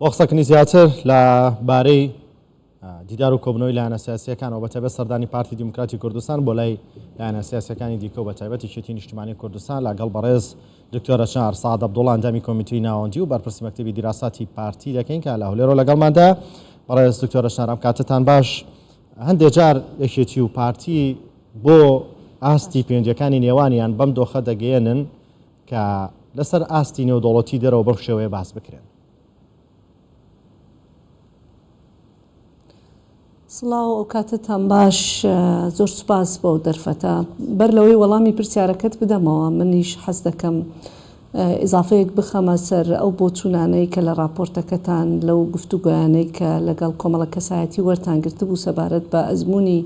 وەخسەکنی زیاتر لە بارەی دیدار و کۆبنەوەی لایەنە سیاسیەکانەوە بەتایبەت سەردانی پارتی دیموکراتی کوردستان بۆ لای لایەنە سیاسیەکانی دیکە و بەتایبەتی یەکێتی نیشتیمانی کوردستان لەگەڵ بەڕێز دکتۆرە چنار سەعاد عەبدوڵڵا ئەندامی کۆمیتەی ناوەندی و بەرپرسی مەکتەبی دیراساتی پارتی دەکەین کە لە هەولێرەوە لەگەڵماندا. بەڕێز دکتۆرە چنار ئەم کاتتان باش. هەندێک جار یەکێتی و پارتی بۆ ئاستی پەیوەندیەکانی نێوانیان بەم دۆخە دەگەێنن کە لەسەر ئاستی نێودەوڵەتی دەرەوە بەم شێوەیە باس بکرێن. سڵاو ئەو کاتتان باش، زۆر سوپاس بۆ دەرفەتە. بەر لەوەی وەڵامی پرسیارەکەت بدەمەوە، منیش حەز دەکەم ئیزافەیەک بخەمە سەر ئەو بۆچوونانەی کە لە راپۆرتەکەتان لەو گفتوگویانەی کە لەگەڵ کۆمەڵە کەسایەتی وەرتان گرتبوو سەبارەت بە ئەزموونی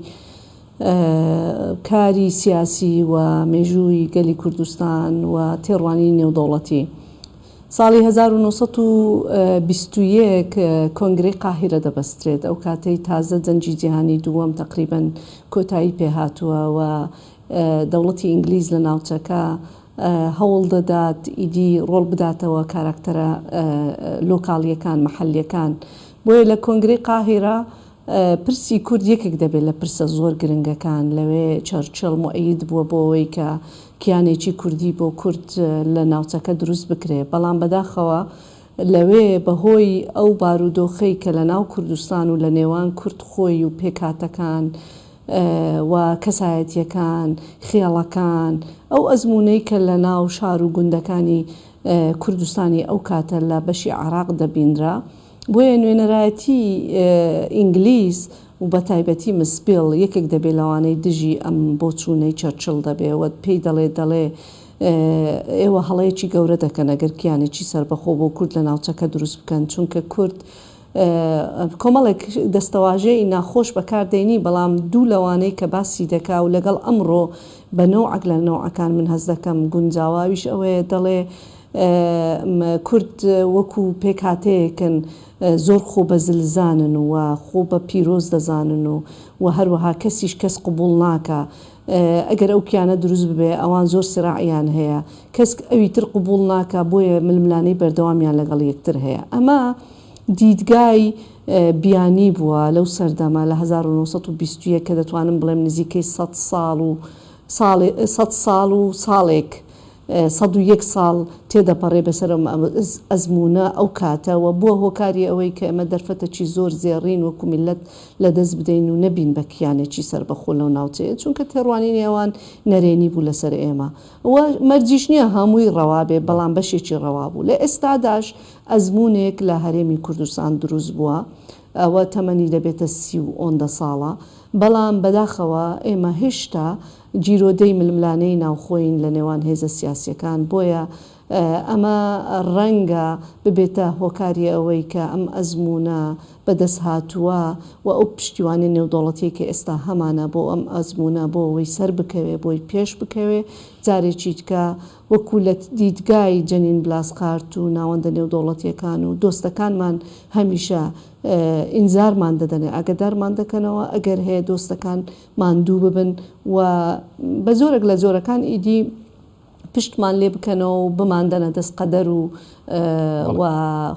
کاری سیاسی و مێژووی گەلی کوردستان و تێڕوانی نێودەوڵەتی. ساڵی 1921 کۆنگرەی قاهیرە دەبەسترێت، ئەو کاتەی تازە جەنگی جیهانی دووەم تقریبەن کۆتایی پێهاتووە و دەوڵەتی ئینگلیز لە ناوچەکە هەوڵ دەدات ئیدی ڕۆڵ بداتەوە کاراکتەرە لۆکاڵیەکان مەحەلیەکان. بۆیە لە کۆنگرەی قاهیرە پرسی کورد یەکێک دەبێت لە پرسە زۆر گرنگەکان. لەوێ چەرچڵ مؤید بووە بۆەوەی کە کیانێکی کوردی بۆ کورد لە ناوچەکە دروست بکرێ، بەڵام بەداخەوە لەوێ بەهۆی ئەو بارودۆخەی کە لە ناو کوردستان و لە نێوان کورد خۆی و پێکاتەکان و کەسایەتیەکان خێڵەکان، ئەو ئەزمونەی کە لە ناو شار و گوندەکانی کوردستانی ئەو کاتە لە بەشی عێراق دەبیندرا، بۆیە نوێنەرایەتی ئینگلیز و بە تایبەتی مسپێڵ یەکێک دەبێت لەوانەی دژی ئەم بۆچوونەی چەرچڵ دەبێت پێی دەڵێ ئێوە هەڵەیەکی گەورە دەکەن ئەگەر کیانێکی سربەخۆ بۆ کورد لە ناوچەکە دروست بکەن، چونکە کورد کۆمەڵێک دەستەواژەی ناخۆش بەکاردێنی، بەڵام دوو لەوانەی کە باسی دەکا و لەگەڵ ئەمڕۆ بە نەوعەک لە نەوعەکان من هەز دەکەم گونجاواویش ئەوەیە دەڵێ کورد وەکو پێکهاتەیەکن زۆر خۆ بە زلزانن و خۆ بە پیرۆز دەزانن و هەروەها کەسیش کەس قبول ناکە. ئەگەر ئەو کیانە دروست ببێ ئەوان زۆر سراعیان هەیە، کەس ئەوی تر قبول ناکە، بۆیە ململانەی بەردەوامیان لەگەڵ یەکتر هەیە. ئەمە دیدگای بیانی بووە لەو سەردەما لە 1920 کە دەتوانم بڵێم نزیکەی 100 ساڵ و ساڵێک 101 ساڵ تێدەپەڕێ بەسەر ئەزمونە ئەو کاتەوە بووە هۆکاری ئەوەی کە ئەمە دەرفەتەکی زۆر زێڕین وەکو میلەت لە دەست بدەین و نەبین بە کیانێکی سربەخۆ لەو ناوچەیە، چونکە تێڕوانی نێوان نەرێنی بوو لەسەر ئێمە. مەرجیش نییە هەمووی ڕەوابێ، بەڵام بەشێکی ڕەوا بوو. لە ئێستاداش ئەزمونێک لە هەرێمی کوردستان دروست بووە، ئەوە تەمەنی دەبێتە 30 ساڵە، بەڵام بەداخەوە ئێمە هێشتا جیرۆدەی ململانەی ناوخۆین لە نێوان هێزە سیاسیەکان. بۆیە ئەمە ڕەنگە ببێتە هۆکاری ئەوەی کە ئەم ئەزمونە بەدەست هاتووە و ئەو پشتیوانی نێودەوڵەتی کە ئێستا هەمانە بۆ ئەم ئەزمونە بۆ ئەوەی سەر بکەوێ، بۆی پێش بکەوێ، جارێکی کە وەکو لە دیدگای جەنین بلاسقارت و ناوەندە نێودەوڵەتیەکان و دۆستەکانمان هەمیشە ئینزارمان دەدەنێ، ئاگدارمان دەکەنەوە ئەگەر هەیە دۆستەکان ماندوو ببن و بە زۆرێک لە جۆرەکان ئیدی پشتمان لێ بکەنەوە و بماندەنە دەست قەدەر و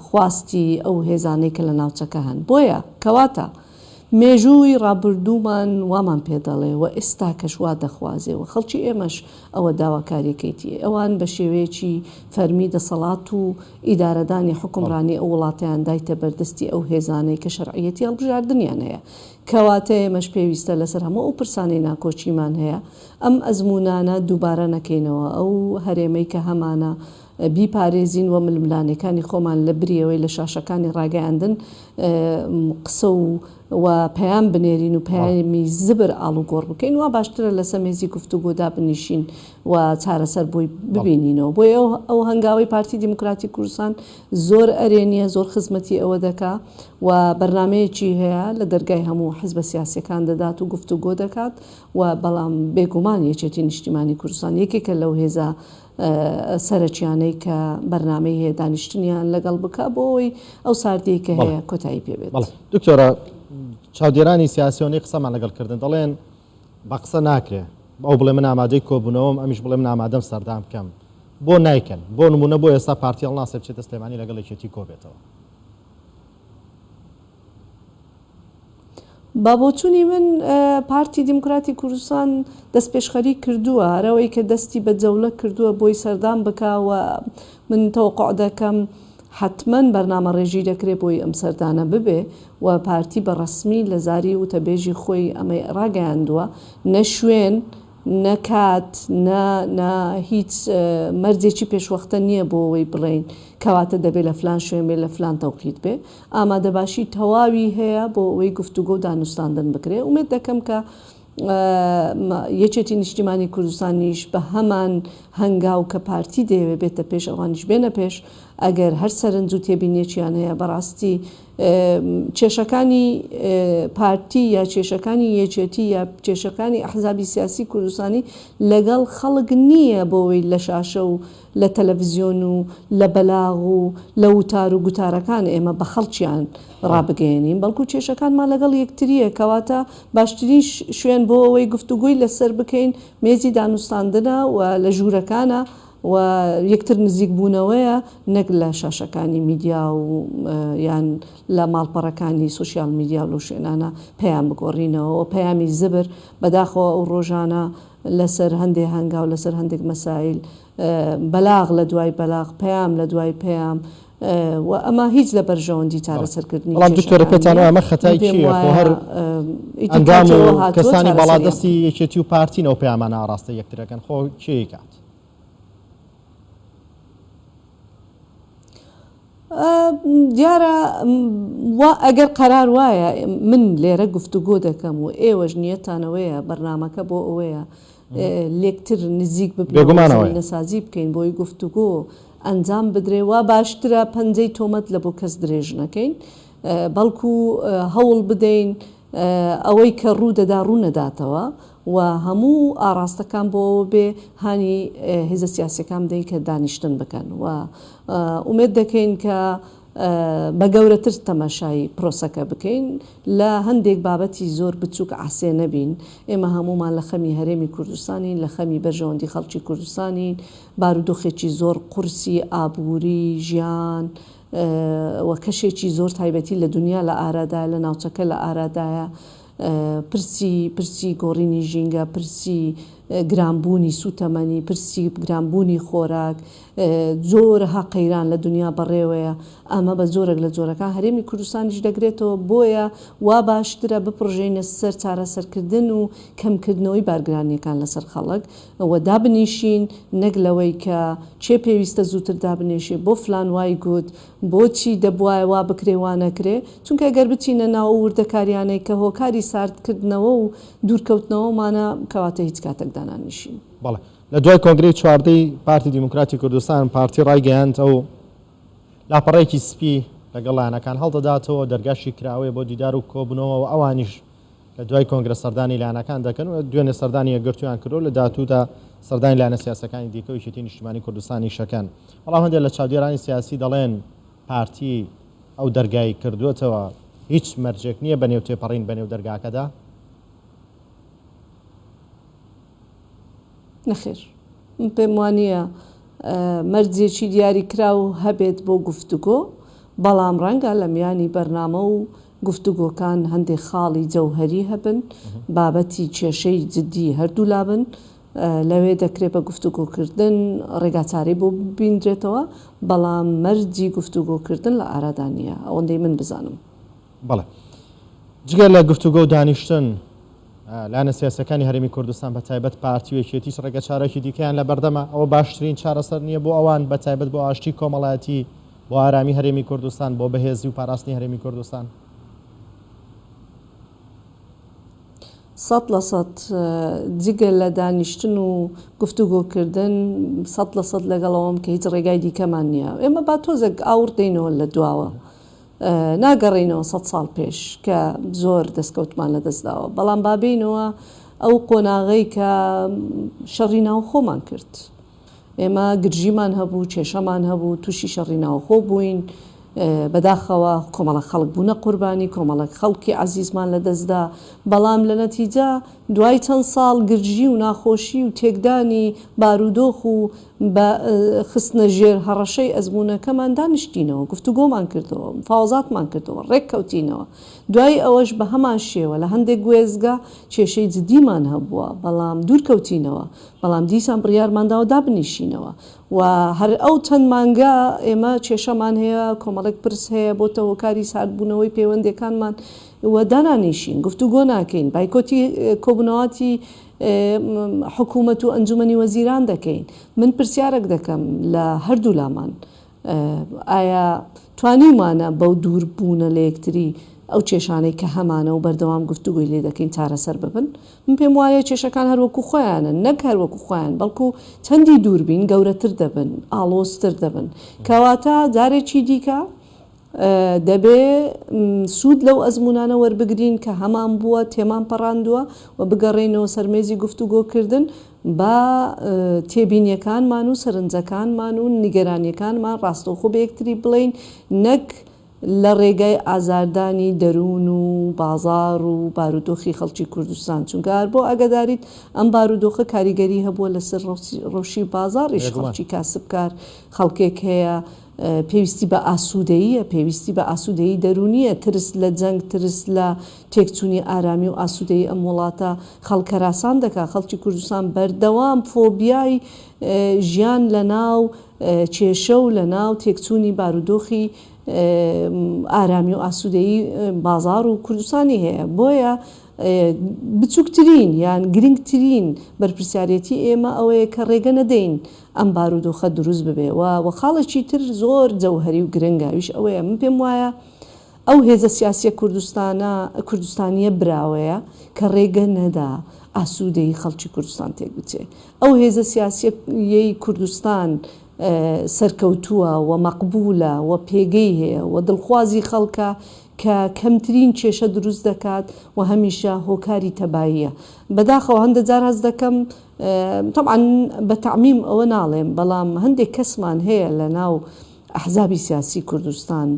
خواستی ئەو هێزانەی کە لە ناوچەکە هەن. بۆیە کەواتە مێژووی ڕابردوومان وامان پێ دەڵێ و ئێستا کەشوا دەخوازێ و خەڵکی ئێمەش ئەوە داواکاریەکەیتی ئەوان بە شێوەیەکی فەرمی دەسەڵات و ئیدارەدانی حکومڕانی ئەو وڵاتیان دایتە بەردەستی ئەو هێزانەی کە شەرعیەتی هەڵبژاردنیان هەیە. کەواتە ئێمەش پێویستە لەسەر هەموو ئەو پرسانەی ناکۆچیمان هەیە ئەم ئەزمونانە دووبارە نەکەینەوە، ئەو هەرێمەی کە هەمانە بیپارێزین و ململانەکانی خۆمان لە بریەوەی لە شاشەکانی ڕاگەیاندن قسە و پەیام بنێرین و پەیامی زبر ئاڵوگۆڕ بکەین و باشترە لە سەمێزی گفتوگۆدا بنیشین و چارەسەر بۆی ببینینەوە. بۆیە ئەو هەنگاوی پارتی دیموکراتی کوردستان زۆر ئەرێنیە، زۆر خزمەتی ئەوە دەکا و بەرنامەیەکی هەیە لە دەرگای هەموو حزبە سیاسیەکان دەدات و گفتوگۆ دەکات و بەڵام بێگومان یەکێتی نیشتیمانی کوردستان یەکێکە لەو هێزە سەرچیانەی کە بەرنامەی هەیە دانیشتنیان لەگەڵ بکە بۆ ئەوی ئەو ساردەی کە هەیە کۆتایی پێبێت. دکتۆرە چاودێرانی سیاسیۆنی قسەمان لەگەڵکردن دەڵێن بە قسە ناکرێ، ئەو بڵێ من ئامادەی کۆبوونەوەم، ئەمیش بڵێ من ئامادەم سەردام بکەم، بۆ نایکەن، بۆ نمونە بۆ ئێستا پارتی هەڵناسێ بچێتە سلێمانی لەگەڵ یەکێتی کۆبێتەوە. بابۆچوونی من پارتی دیموکراتی کوردستان دەست پێشخەری کردووە هەرەوەی کە دەستی بە جەولە کردووە بۆی سەردان بکاوە من تەوقع دەکەم حتمما بەرنامە ڕێژی دەکرێت بۆی ئەم سەردانە ببێ و پارتی بە ڕسمی لە زاری وتەبێژی خۆی ئەمەی ڕاگەیاندووە نە شوێن نەکات هیچ مەرجێکی پێشوەختە نییە بۆ ئەوەی بڵێن کەواتە دەبێت لە فلان شوێن بێ لە فلان تەوقیت بێ ئامادەباشی تەواوی هەیە بۆ ئەوەی گفتوگۆ و دانوستاندن بکرێ ومێت دەکەم کە یەکێتی نیشتیمانی کوردستانیش بە هەمان هەنگاو کە پارتی دەیەوێت بێتە پێش ئەوانیش بێنە پێش ئەگەر هەر سەرنج و تێبینێکیان هەیە بەڕاستی کێشەکانی پارتی یا کێشەکانی یەکێتی یا کێشەکانی ئەحزابی سیاسی کوردستانی لەگەڵ خەڵک نییە بۆەوەی لە شاشە و لە تەلەڤیزیۆن و لە بەلاغ و لە وتار و گوتارەکان ئێمە بە خەڵکیان ڕابگەێنین بەڵکو کێشەکانمان لەگەڵ یەکتریە کەواتە باشترین شوێن بۆ ئەوەی گفتوگوی لەسەر بکەین مێزی دانوستاندنە و لە ژوورەکانە و یەکتر نزیک بوونەوەیە نەک لە شاشەکانی میدیا و یان لە ماڵپەڕەکانی سوسیال میدیا و شوێنانە پەیام بگۆڕینەوە و پەیامی زبر بەداخەوە ئەو ڕۆژانە لەسەر هەندێک هەنگاو لەسەر هەندێک مەسائل بەلاغ لە دوای بەلاغ پەیام لە دوای پەیام و ئەمە هیچ لە بەرژەوەندی چارەسەرکردنی دکتۆرە پێتانەوە ئەمە خەتای چییە هەر ئەنجام و کەسانی بەڵادەستی یەکێتی و پارتینەوە پەیامانە ئاڕاستە یەکترەکەن خۆ چی کات دیارە ئەگەر قەرار وایە من لێرە گفتوگۆ دەکەم و ئێوەش نیەتانەوەیە بەرنامەکە بۆ ئەوەیە لێکتر نزیک ببینەسازی بکەین بۆی گفتوگۆ ئەنجام بدرێ وا باشترە پەنجەی تۆمەت لە بۆ کەس درێژ نەکەین بەڵکو هەوڵ بدەین ئەوەی کە ڕوو دەدا ڕوو نەداتەوە و هەموو ئاراستەکان بۆ بێ هانی هێزە سیاسەکان بدەین کە دانیشتن بکەن و ئومێد دەکەین کە بە گەورەتر تەماشای پرۆسەکە بکەین لە هەندێک بابەتی زۆر بچووک ئاسێ نەبین ئێمە هەمومان لە خەمی هەرێمی کوردستانین لە خەمی بەرژەوەندی خەڵکی کوردستانین بارودۆخێکی زۆر قورسی ئابووری ژیان و کەشێکی زۆر تایبەتی لە دنیا لە ئارادایە لە ناوچەکە لە ئارادایە پرسی گۆڕینی ژینگە پرسی گرانبوونی سوتەمەنی پرسی گرانبوونی خۆراک زۆرها قەیران لە دنیا بەڕێوەیە ئەمە بە زۆرێک لە جۆرەکان هەرێمی کوردستانیش دەگرێتەوە بۆیە وا باشترە بپڕژێنە سەر چارەسەرکردن و کەمکردنەوەی بارگرانیەکان لەسەر خەڵک ئەوە دابنیشین نەک لەوەی کە چێ پێویستە زووتر دابنێشێ بۆ فلان وای گوت بۆچی دەبواە وا بکرێوانەکرێ چونکە ئەگەر بچینە ناو وردەکاریانەی کە هۆکاری ساردکردنەوە و دوورکەوتنەوەمانە کەواتە هیچ کاتێک دانانیشین. بەڵێ لە دوای کۆنگرەی چواردەی پارتی دیموکراتی کوردستان پارتی ڕایگەیاند ئەو لاپەڕێکی سپی لەگەڵ لایەنەکان هەڵدەداتەوە دەرگاشی کراوەیە بۆ دیدار و کۆبنەوە و ئەوانیش لە دوای کۆنگرە سەردانی لایەنەکان دەکەن و دوێنێ سەردانی یەکگرتویان کردو لە داهاتوودا سەردانی لایەنە سیاسەکانی دیکە و یەکێتی نیشتیمانی کوردستانی شەکەن بەڵام هەندێک لە چاودێرانی سیاسی دەڵێن پارتی ئەو دەرگای کردوێتەوە هیچ مەرجێک نییە بەنێو تێپەڕین بەنێو دەرگاکەدا. نەخێر پێم وانە مەرجێکی دیاری کرا و هەبێت بۆ گفتوگۆ بەڵام ڕەنگە لە میانی بەرنامە و گفتوگۆکان هەندێک خاڵی جەوهەری هەبن بابەتی کێشەی جدی هەردوو لابن لەوێ دەکرێت بە گفتوگۆکردن ڕێگاچاری بۆ ببیندرێتەوە بەڵام مەرجی گفتوگۆکردن لە ئارادانیە ئەوەندەی من بزانم. بەڵێ جگەر لە گفتوگۆ و دانیشتن لایەنە سیاسەکانی هەرێمی کوردستان بە تایبەت پارتی و یەکێتیش ڕێگە چارەکی دیکەیان لە بەردەمە ئەوە باشترین چارەسەر نییە بۆ ئەوان بە تایبەت بۆ ئاشتی کۆمەڵایەتی بۆ ئارامی هەرێمی کوردستان بۆ بەهێزی و پاراستنی هەرێمی کوردستان. 100% جگە لە دانیشتن و گفتوگۆکردن 100% لەگەڵەوەم کە هیچ ڕێگای دیکەمان نییە ئێمە با تۆزێک ئاور دێنەوە لە دواوە ناگەڕینەوە 100 ساڵ پێش کە زۆر دەستکەوتمان لە دەستداوە بەڵام بابینەوە ئەو قۆناغەی کە شەڕی ناو خۆمان کرد ئێمە گرژیمان هەبوو کێشەمان هەبوو تووشی شەڕی ناوخۆ بووین بەداخەوە کۆمەڵە خەڵک بوونە قوربانی کۆمەڵک خەڵکی عزیزمان لە دەستدا بەڵام لە نەتیجە دوای چەند ساڵ گرژی و ناخۆشی و تێکدانی بارودۆخ و خستنە ژێر هەڕەشەی ئەزمونونەکەمان دانیشتینەوە گفتوگۆمان کردەوە مفاوزاتمان کردەوە ڕێک کەوتینەوە دوای ئەوەش بە هەمان شێوە لە هەندێک گوێزگا کێشەی جدیمان هەبووە بەڵام دوورکەوتینەوە بەڵام دیسان بڕیارمانداوە دابنیشینەوە و هەر ئەو چەند مانگە ئێمە کێشەمان هەیە کۆمەڵێک پرس هەیە بۆ تەوەکاری ساردبوونەوەی پەیوەندەکانمان و دانانیشین گفتوگۆ ناکەین بایکۆتی کۆبنەوەتی حکوومەت و ئەنجومەنی وەزیران دەکەین من پرسیارێک دەکەم لە هەردوو لامان ئایا توانیمانە بەو دووربوونە لە یەکتری ئەو کێشانەی کە هەمانە و بەردەوام گفتوگوی لێ دەکەین چارەسەر ببن من پێم وایە کێشەکان هەروەکو خۆیانن نەک هەروەکو خۆیان بەڵکو چەندی دووربین گەورەتر دەبن ئاڵۆزتر دەبن کەواتە جارێکی دیکە دەبێ سوود لەو ئەزمونانە وەربگرین کە هەمان بووە تێمان پەڕاندووە و بگەڕێنەوە سەرمێزی گفتوگۆکردن بە تێبینیەکانمان و سەرنجەکانمان و نیگەرانیەکانمان ڕاستەوخۆ بە یەکتری بڵین نەک لە ڕێگای ئازاردانی دەروون و بازار و بارودۆخی خەڵکی کوردستان چونکار بۆ ئەگەداریت ئەم بارودۆخە کاریگەری هەبووە لەسەر ڕۆشی بازاڕیش خەڵکی کاسبکار خەڵکێک هەیە پێویستی بە ئاسوودەیە پێویستی بە ئاسوودەیی دەرونیە ترس لە جەنگ ترس لە تێکچوونی ئارامی و ئاسوودەیی ئەم وڵاتە خەڵکەراسان دەکات خەڵکی کوردستان بەردەوام فۆبیای ژیان لە ناو کێشە و لە ناو تێکچوونی بارودۆخی ئارامی و ئاسوودەیی بازار و کوردستانی هەیە بۆیە بچووکترین یان گرنگترین بەرپرسیارەتی ئێمە ئەوەیە کە ڕێگە نەدەین ئەم بارودۆخە دروست ببێ و خاڵێکی تر زۆر جەوهەری و گرنگاویش ئەوەیە من پێم وایە ئەو هێزە سیاسیە کوردستانیە براوەیە کە ڕێگە نەدا ئاسوودەیی خەڵکی کوردستان تێک بچێ ئەو هێزە سیاسیەی کوردستان سەرکەوتووە و مەقبولە و پێگەی هەیە و دڵخوازی خەڵکە کە کەمترین کێشە دروست دەکات و هەمیشە هۆکاری تەباییە بەداخەوە هەندە جار هەست دەکەم طبعاً بە تعمیم ئەوە ناڵێم بەڵام هەندێک کەسمان هەیە لە ناو ئەحزابی سیاسی کوردستان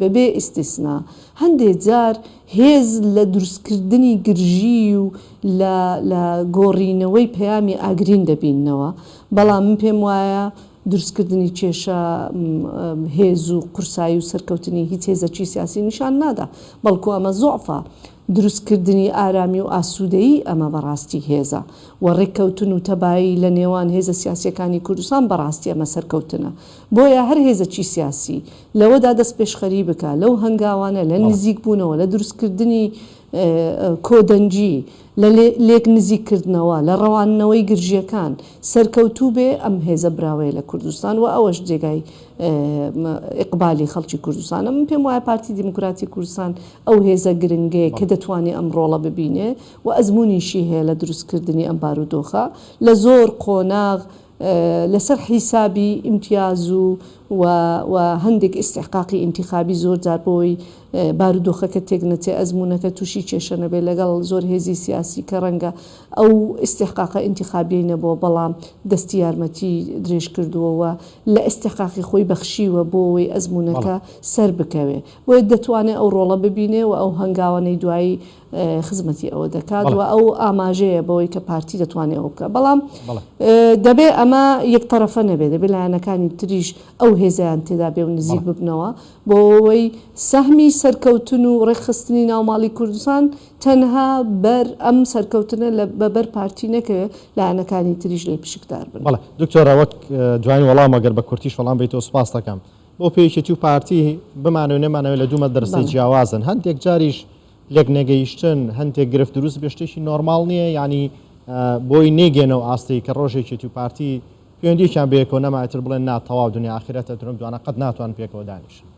بەبێ ئیستیسنا هەندێک جار هێز لە دروستکردنی گرژی و لە گۆڕینەوەی پەیامی ئاگرین دەبینەوە بەڵام من پێم وایە دروستکردنی کێشە هێز و قورسایی و سەرکەوتنی هیچ هێزەکی سیاسی نیشان نادا بەڵکو ئەمە زۆعفە دروستکردنی ئارامی و ئاسوودەیی ئەمە بەڕاستی هێزە و ڕێککەوتن و تەبایی لە نێوان هێزە سیاسیەکانی کوردستان بەڕاستی ئەمە سەرکەوتنە بۆیە هەر هێزەکی سیاسی لەوەدا دەست پێشخەری بکە لەو هەنگاوانە لە نزیک بوونەوە لە دروستکردنی کۆدەنجی لە لێک نزیککردنەوە لە ڕەوانەوەی گرژیەکان سەرکەوتوو بێ ئەم هێزە براوەیە لە کوردستان و ئەوەش جێگای ئیقبالی خەڵکی کوردستانە من پێم وایە پارتی دیموکراتی کوردستان ئەو هێزە گرنگەیە کە دەتوانێت ئەم ڕۆڵە ببینێ و ئەزمونیشی هەیە لە دروستکردنی ئەم بارودۆخە لە زۆر قۆناغ لەسەر حیسابی ئیمتیاز و هەندێک ئیستحقاقی ئینتیخابی زۆر جار بۆی بارودۆخەکە تێک نەچێ ئەزمونونەکە تووشی کێشە نەبێت لەگەڵ زۆر هێزی سیاسی کە ڕەنگە ئەو ئیستحقاقە ئینتیخابی نەبووە بەڵام دەستی یارمەتی درێژ کردووەوە لە ئیستحقاقی خۆی بەخشیوە بۆەوەی ئەزمونونەکە سەر بکەوێ بۆیە دەتوانێت ئەو ڕۆڵە ببینێ و ئەو هەنگاوانەی دوایی خزمەتی ئەوە دەکات و ئەو ئاماژەیە بەوەی کە پارتی دەتوانێت ئەو بکە بەڵام دەبێ ئەمە یەکتەرەفە نەبێت دەبێت لایەنەکانی تریش ئەو هێزیان تێدا بێ و نزیک ببنەوە بۆ ئەوەی سەهمی سەرکەوتن و ڕێکخستنی ناوماڵی کوردستان تەنها بەر ئەم سەرکەوتنە لە بەبەر پارتی نەکەوێت لایەنەکانی تریش لێ پشکدار بن. بەڵێ دکتۆرە وەک جوانی وەڵام ئەگەر بە کورتیش وەڵام بیتەوە سوپاس دەکەم بۆ پێویستی و پارتی بمانەوە نەمانەوە لە دوومە دەرسەی جیاوازن هەندێک جاریش لێک نەگەیشتن هەندێک گرفت دروست بێشتێکی نۆرماڵ نییە ینی بۆی نێگەێنەوە ئاستی کە ڕۆژێکی و پارتی پەیوەندییان بەیەکەوە نەمایتر بڵێن ناتەواو دنیا ئاخرەتە درۆم دوانە قەت ناتوان پێکەوە دانیشن.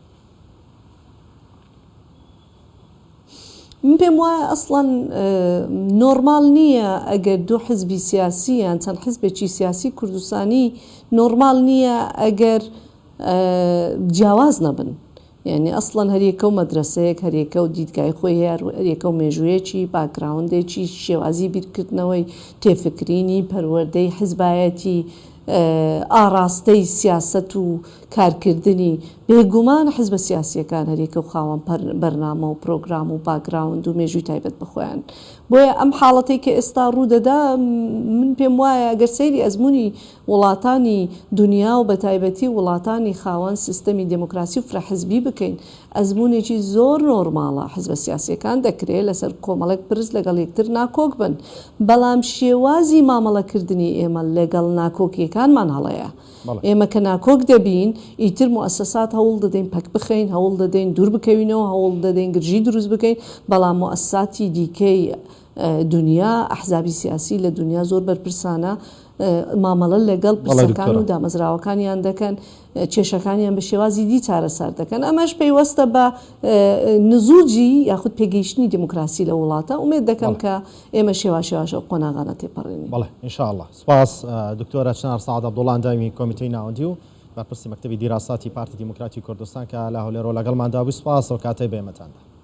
من پێم وایە ئەسڵەن نۆرمال نییە ئەگەر دوو حزبی سیاسی یان چەند حزبێکی سیاسی کوردستانی نۆرمال نییە ئەگەر جیاواز نەبن یعنی ئەسڵەن هەریەکە و مەدرسەیەک هەریەکە و دیدگای خۆی هەریەکە و مێژوویەکی باکراوندێکی شێوازی بیرکردنەوەی تێفکرینی پەروەردەی حزبایەتی ئاراستەی سیاست و کارکردنی بێگومان حزب سیاسیەکان هەرێکە و خاوەن بەرنامە و پرۆگرام و باگراوند و مێژووی تایبەت بخۆیان بۆیە ئەم حاڵەتێک کە ئێستا ڕوودەدا من پێم وایە ئەگەر سەیری ئەزمموی وڵاتانی دنیا و بە تایبەتی وڵاتانی خاوەن سیستەمی دموکراسی و فرەحزبی بکەین ئەزممونێکی زۆر نۆرماڵە حزب سیاسیەکان دەکرێت لەسەر کۆمەڵێک برز لەگەڵ یەکتر ناکۆک بن بەڵام شێوازی مامەڵەکردنی ئێمە لەگەڵ ناکۆکیەکانمان هەڵەیە ئێمە کە ناکۆک دەبین ئیتر موسسات هەوڵ دەدەین پەک بخەین هەوڵ دەدەین دوور بکەوینەوە هەوڵ دەدەین گرژی دروست بکەین بەڵام موسساتی دیکەی دنیا ئەحزابی سیاسی لە دنیا زۆر بەرپرسانە مامەڵە لەگەڵ پرسەکان و دامەزراوەکانیان دەکەن کێشەکانیان بە شێوازی دی چارەسەر دەکەن ئەمەش پێیوەستە بە نزوجی یاخود پێگەیشتنی دموکراسی لە وڵاتە ومێد دەکەم کە ئێمە شێواشێواش قۆناغانە تێپەڕێنین. بەڵێ ئینشاءالله سپاس دکتۆرە چنار سەعاد عەبدوڵڵا ئەندامی کۆمیتەی ناوەندی و بەرپرسی مەکتەبی دیراساتی پارتی دیموکراتی کوردستان کە لە هەولێرەوە لەگەڵماندا بوو. سپاس و کاتەی بێمەتاندا.